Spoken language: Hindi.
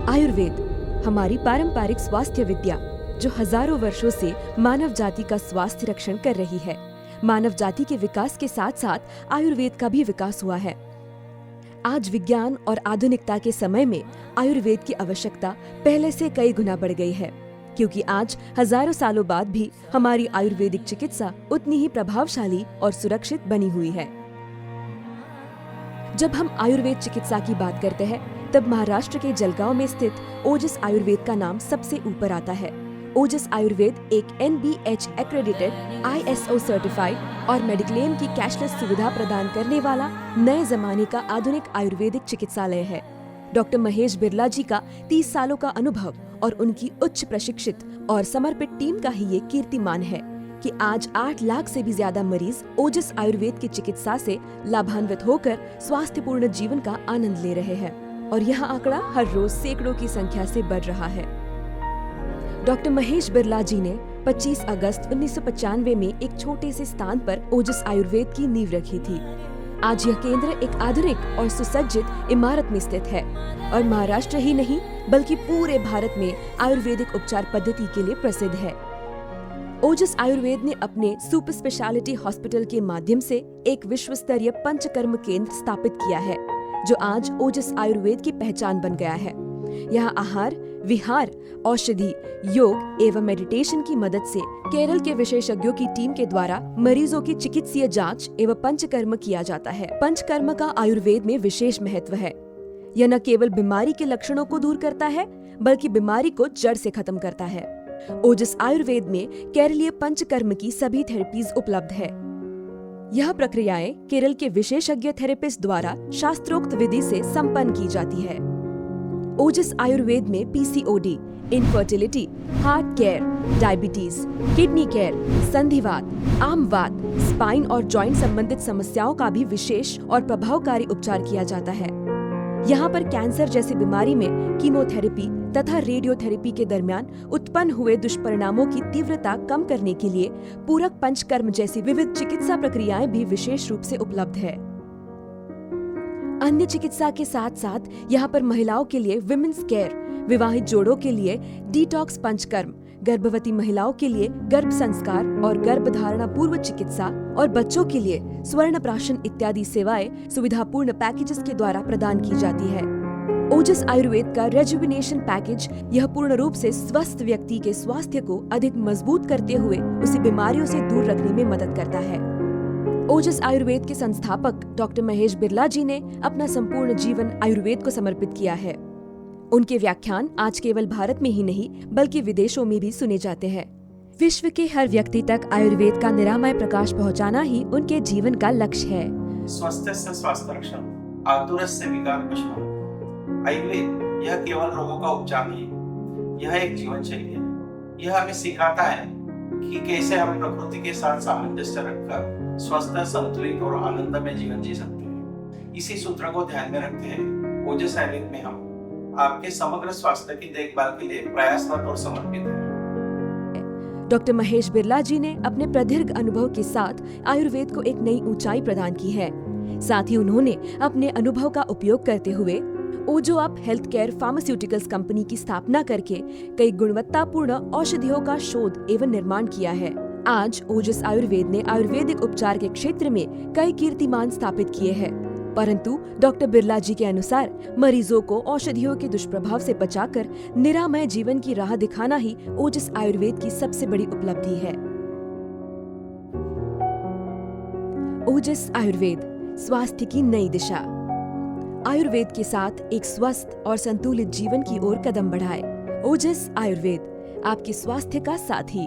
आयुर्वेद हमारी पारंपरिक स्वास्थ्य विद्या जो हजारों वर्षों से मानव जाति का स्वास्थ्य रक्षण कर रही है। मानव जाति के विकास के साथ साथ आयुर्वेद का भी विकास हुआ है। आज विज्ञान और आधुनिकता के समय में आयुर्वेद की आवश्यकता पहले से कई गुना बढ़ गई है, क्योंकि आज हजारों सालों बाद भी हमारी आयुर्वेदिक चिकित्सा उतनी ही प्रभावशाली और सुरक्षित बनी हुई है। जब हम आयुर्वेद चिकित्सा की बात करते हैं, तब महाराष्ट्र के जलगांव में स्थित ओजस आयुर्वेद का नाम सबसे ऊपर आता है। ओजस आयुर्वेद एक NBH एक्रेडिटेड, ISO सर्टिफाइड और मेडिक्लेम की कैशलेस सुविधा प्रदान करने वाला नए जमाने का आधुनिक आयुर्वेदिक चिकित्सालय है। डॉक्टर महेश बिरला जी का 30 सालों का अनुभव और उनकी उच्च प्रशिक्षित और समर्पित टीम का ही ये कीर्तिमान है कि आज 8 लाख से भी ज्यादा मरीज ओजस आयुर्वेद की चिकित्सा से लाभान्वित होकर स्वास्थ्यपूर्ण जीवन का आनंद ले रहे हैं और यह आंकड़ा हर रोज सैकड़ों की संख्या से बढ़ रहा है। डॉक्टर महेश बिरला जी ने 25 अगस्त 1995 में एक छोटे से स्थान पर ओजस आयुर्वेद की नींव रखी थी। आज यह केंद्र एक आधुनिक और सुसज्जित इमारत में स्थित है और महाराष्ट्र ही नहीं बल्कि पूरे भारत में आयुर्वेदिक उपचार पद्धति के लिए प्रसिद्ध है। ओजस आयुर्वेद ने अपने सुपर स्पेशलिटी हॉस्पिटल के माध्यम से एक विश्व स्तरीय पंचकर्म केंद्र स्थापित किया है, जो आज ओजस आयुर्वेद की पहचान बन गया है। यहाँ आहार, विहार, औषधि, योग एवं मेडिटेशन की मदद से केरल के विशेषज्ञों की टीम के द्वारा मरीजों की चिकित्सीय जांच एवं पंचकर्म किया जाता है। पंचकर्म का आयुर्वेद में विशेष महत्व है। यह न केवल बीमारी के लक्षणों को दूर करता है, बल्कि बीमारी को जड़ से खत्म करता है। ओजस आयुर्वेद में केरलीय पंचकर्म की सभी थेरेपीज उपलब्ध है। यह प्रक्रियाएं केरल के विशेषज्ञ थेरेपिस्ट द्वारा शास्त्रोक्त विधि से संपन्न की जाती है। ओजस आयुर्वेद में PCOD, infertility, heart care, diabetes, kidney care, संधिवात, आमवात, स्पाइन और जॉइंट संबंधित समस्याओं का भी विशेष और प्रभावकारी उपचार किया जाता है। यहाँ पर कैंसर जैसी बीमारी में कीमोथेरेपी तथा रेडियोथेरेपी के दरमियान उत्पन्न हुए दुष्परिणामों की तीव्रता कम करने के लिए पूरक पंचकर्म जैसी विविध चिकित्सा प्रक्रियाएं भी विशेष रूप से उपलब्ध है। अन्य चिकित्सा के साथ साथ यहाँ पर महिलाओं के लिए विमेन्स केयर, विवाहित जोड़ों के लिए डिटॉक्स पंचकर्म, गर्भवती महिलाओं के लिए गर्भ संस्कार और गर्भधारणा पूर्व चिकित्सा और बच्चों के लिए स्वर्ण प्राशन इत्यादि सेवाएं सुविधापूर्ण पैकेजेस के द्वारा प्रदान की जाती है। ओजस आयुर्वेद का रेजुविनेशन पैकेज यह पूर्ण रूप से स्वस्थ व्यक्ति के स्वास्थ्य को अधिक मजबूत करते हुए उसे बीमारियों से दूर रखने में मदद करता है। ओजस आयुर्वेद के संस्थापक डॉक्टर महेश बिरला जी ने अपना संपूर्ण जीवन आयुर्वेद को समर्पित किया है। उनके व्याख्यान आज केवल भारत में ही नहीं बल्कि विदेशों में भी सुने जाते हैं। विश्व के हर व्यक्ति तक आयुर्वेद का निरामय प्रकाश पहुंचाना ही उनके जीवन का लक्ष्य है। स्वास्थ्य स्वास्थ्य रक्षण, आतुरस्य विकार कषणम। आयुर्वेद यह केवल रोगों का उपचार नहीं, यह एक जीवन शैली है। यह हमें सिखाता है कि कैसे हम प्रकृति के साथ सामंजस्य रखकर स्वस्थ, संतुलित और आनंदमय जीवन जी सकते हैं। इसी सूत्र को ध्यान में रखते हैं ओजस आयुर्वेद में हम आपके समग्र स्वास्थ्य की देखभाल के लिए प्रयासरत और समर्पित हैं। डॉक्टर महेश बिरला जी ने अपने प्रदीर्घ अनुभव के साथ आयुर्वेद को एक नई ऊंचाई प्रदान की है। साथ ही उन्होंने अपने अनुभव का उपयोग करते हुए Ojo up health care pharmaceuticals company की स्थापना करके कई गुणवत्तापूर्ण औषधियों का शोध एवं निर्माण किया है। आज ओजस आयुर्वेद ने आयुर्वेदिक उपचार के क्षेत्र में कई कीर्तिमान स्थापित किए हैं, परंतु डॉक्टर बिरला जी के अनुसार मरीजों को औषधियों के दुष्प्रभाव से बचाकर निरामय जीवन की राह दिखाना ही ओजस आयुर्वेद की सबसे बड़ी उपलब्धि है। ओजस आयुर्वेद, स्वास्थ्य की नई दिशा। आयुर्वेद के साथ एक स्वस्थ और संतुलित जीवन की ओर कदम बढ़ाए। ओजस आयुर्वेद, आपके स्वास्थ्य का साथी।